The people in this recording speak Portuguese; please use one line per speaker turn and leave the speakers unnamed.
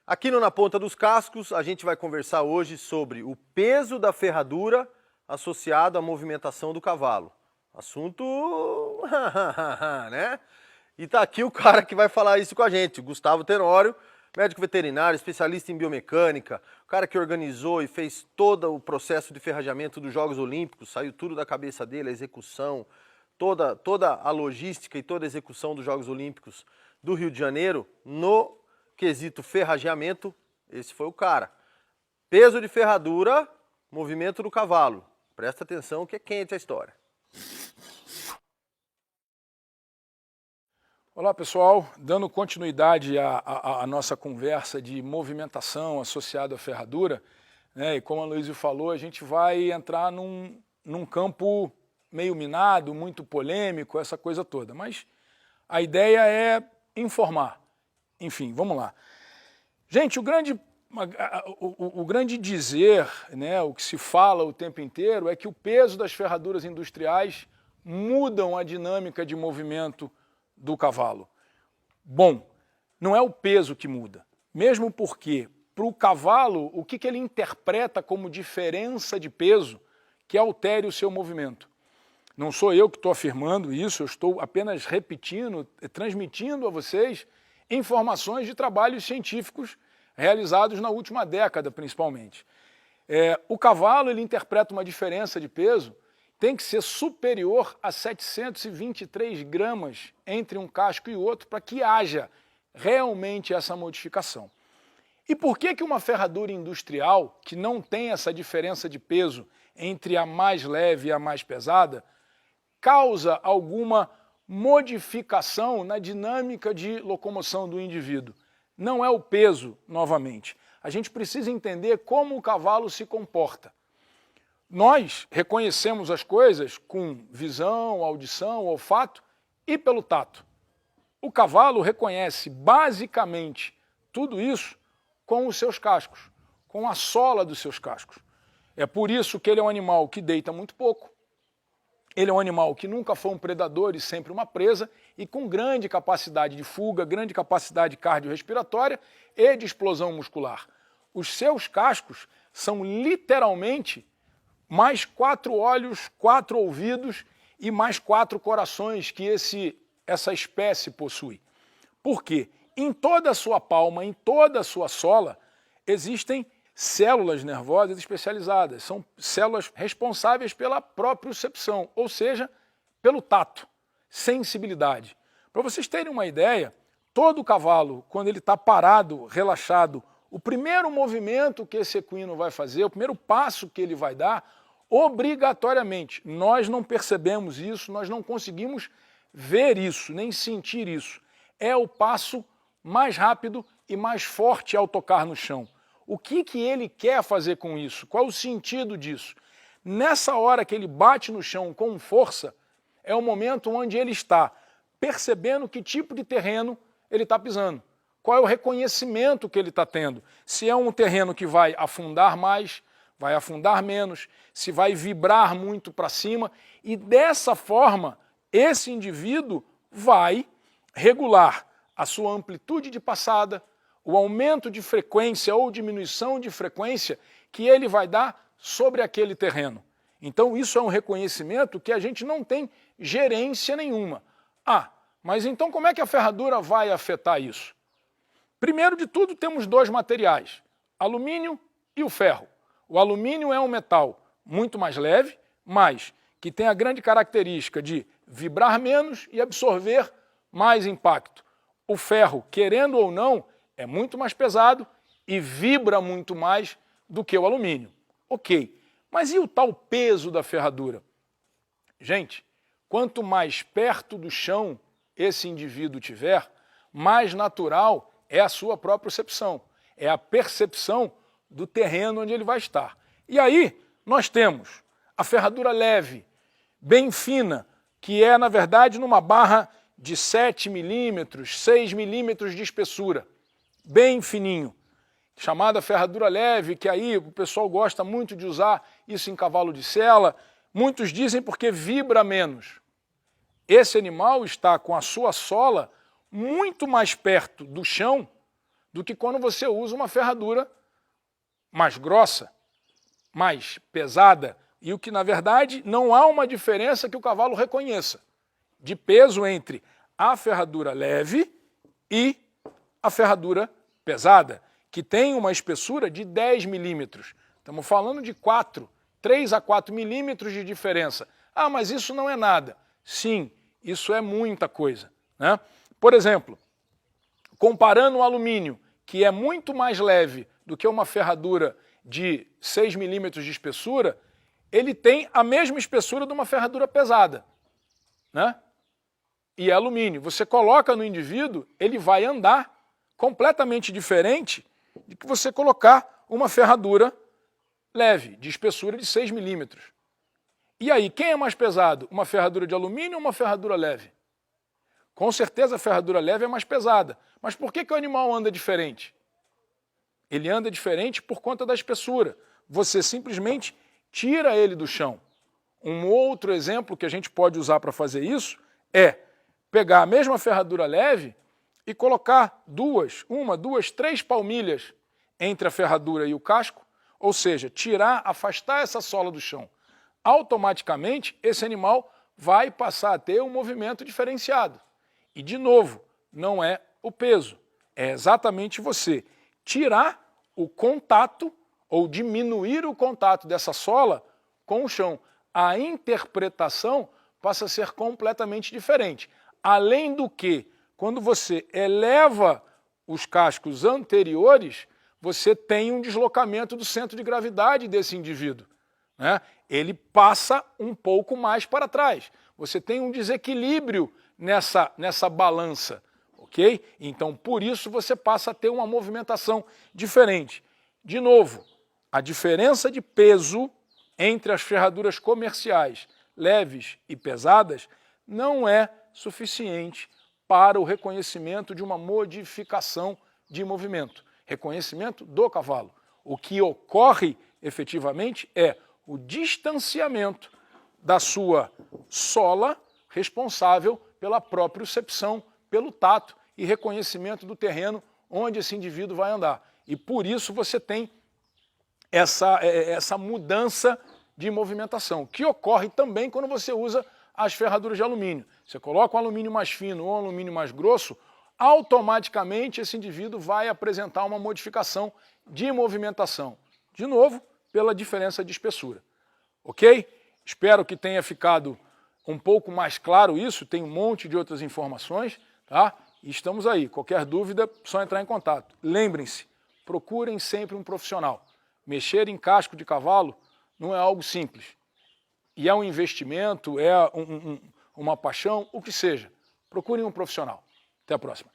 Aqui no Na Ponta dos Cascos, a gente vai conversar hoje sobre o peso da ferradura associado à movimentação do cavalo. Assunto... né? E tá aqui o cara que vai falar isso com a gente, o Gustavo Tenório, médico veterinário, especialista em biomecânica, o cara que organizou e fez todo o processo de ferrajamento dos Jogos Olímpicos, saiu tudo da cabeça dele, a execução, toda a logística e toda a execução dos Jogos Olímpicos do Rio de Janeiro no quesito ferrageamento. Esse foi o cara. Peso de ferradura, movimento do cavalo. Presta atenção que é quente a história.
Olá pessoal, dando continuidade à nossa conversa de movimentação associada à ferradura, né, e como a Luísa falou, a gente vai entrar num campo meio minado, muito polêmico, essa coisa toda, mas a ideia é informar. Enfim, vamos lá. Gente, o grande dizer, né, o que se fala o tempo inteiro, é que o peso das ferraduras industriais mudam a dinâmica de movimento do cavalo. Bom, não é o peso que muda, mesmo porque para o cavalo, o que ele interpreta como diferença de peso que altere o seu movimento. Não sou eu que estou afirmando isso, eu estou apenas repetindo, transmitindo a vocês informações de trabalhos científicos realizados na última década, principalmente. O cavalo ele interpreta uma diferença de peso, tem que ser superior a 723 gramas entre um casco e outro para que haja realmente essa modificação. E por que uma ferradura industrial, que não tem essa diferença de peso entre a mais leve e a mais pesada, causa alguma modificação na dinâmica de locomoção do indivíduo? Não é o peso, novamente. A gente precisa entender como o cavalo se comporta. Nós reconhecemos as coisas com visão, audição, olfato e pelo tato. O cavalo reconhece basicamente tudo isso com os seus cascos, com a sola dos seus cascos. É por isso que ele é um animal que deita muito pouco, ele é um animal que nunca foi um predador e sempre uma presa, e com grande capacidade de fuga, grande capacidade cardiorrespiratória e de explosão muscular. Os seus cascos são literalmente mais 4 olhos, 4 ouvidos e mais 4 corações que essa espécie possui. Por quê? Em toda a sua palma, em toda a sua sola, existem células nervosas especializadas. São células responsáveis pela propriocepção, ou seja, pelo tato, sensibilidade. Para vocês terem uma ideia, todo cavalo, quando ele está parado, relaxado, o primeiro movimento que esse equino vai fazer, o primeiro passo que ele vai dar, obrigatoriamente, nós não percebemos isso, nós não conseguimos ver isso, nem sentir isso. É o passo mais rápido e mais forte ao tocar no chão. O que ele quer fazer com isso? Qual o sentido disso? Nessa hora que ele bate no chão com força, é o momento onde ele está percebendo que tipo de terreno ele está pisando. Qual é o reconhecimento que ele está tendo? Se é um terreno que vai afundar mais, vai afundar menos, se vai vibrar muito para cima, e dessa forma esse indivíduo vai regular a sua amplitude de passada, o aumento de frequência ou diminuição de frequência que ele vai dar sobre aquele terreno. Então isso é um reconhecimento que a gente não tem gerência nenhuma. Ah, mas então como é que a ferradura vai afetar isso? Primeiro de tudo temos 2 materiais, alumínio e o ferro. O alumínio é um metal muito mais leve, mas que tem a grande característica de vibrar menos e absorver mais impacto. O ferro, querendo ou não, é muito mais pesado e vibra muito mais do que o alumínio. Ok, mas e o tal peso da ferradura? Gente, quanto mais perto do chão esse indivíduo tiver, mais natural é a sua propriocepção, é a percepção do terreno onde ele vai estar. E aí nós temos a ferradura leve, bem fina, que é na verdade numa barra de 7 milímetros, 6 milímetros de espessura, bem fininho, chamada ferradura leve, que aí o pessoal gosta muito de usar isso em cavalo de sela, muitos dizem porque vibra menos. Esse animal está com a sua sola muito mais perto do chão do que quando você usa uma ferradura mais grossa, mais pesada, e o que, na verdade, não há uma diferença que o cavalo reconheça de peso entre a ferradura leve e a ferradura pesada, que tem uma espessura de 10 milímetros. Estamos falando de 3 a 4 milímetros de diferença. Ah, mas isso não é nada. Sim, isso é muita coisa, né? Por exemplo, comparando o alumínio, que é muito mais leve do que uma ferradura de 6 milímetros de espessura, ele tem a mesma espessura de uma ferradura pesada, né? E é alumínio. Você coloca no indivíduo, ele vai andar completamente diferente de que você colocar uma ferradura leve, de espessura de 6 milímetros. E aí, quem é mais pesado? Uma ferradura de alumínio ou uma ferradura leve? Com certeza a ferradura leve é mais pesada. Mas por que o animal anda diferente? Ele anda diferente por conta da espessura. Você simplesmente tira ele do chão. Um outro exemplo que a gente pode usar para fazer isso é pegar a mesma ferradura leve e colocar uma, duas, 3 palmilhas entre a ferradura e o casco, ou seja, afastar essa sola do chão. Automaticamente, esse animal vai passar a ter um movimento diferenciado. E, de novo, não é o peso, é exatamente você tirar o contato ou diminuir o contato dessa sola com o chão. A interpretação passa a ser completamente diferente. Além do que, quando você eleva os cascos anteriores, você tem um deslocamento do centro de gravidade desse indivíduo, né? Ele passa um pouco mais para trás. Você tem um desequilíbrio nessa balança, ok? Então, por isso, você passa a ter uma movimentação diferente. De novo, a diferença de peso entre as ferraduras comerciais leves e pesadas não é suficiente para o reconhecimento de uma modificação de movimento, reconhecimento do cavalo. O que ocorre efetivamente é o distanciamento da sua sola responsável pela propriocepção, pelo tato e reconhecimento do terreno onde esse indivíduo vai andar. E por isso você tem essa mudança de movimentação, que ocorre também quando você usa as ferraduras de alumínio. Você coloca um alumínio mais fino ou um alumínio mais grosso, automaticamente esse indivíduo vai apresentar uma modificação de movimentação. De novo, pela diferença de espessura. Ok? Espero que tenha ficado um pouco mais claro isso, tem um monte de outras informações, tá? E estamos aí. Qualquer dúvida, só entrar em contato. Lembrem-se, procurem sempre um profissional. Mexer em casco de cavalo não é algo simples. E é um investimento, é uma paixão, o que seja. Procurem um profissional. Até a próxima.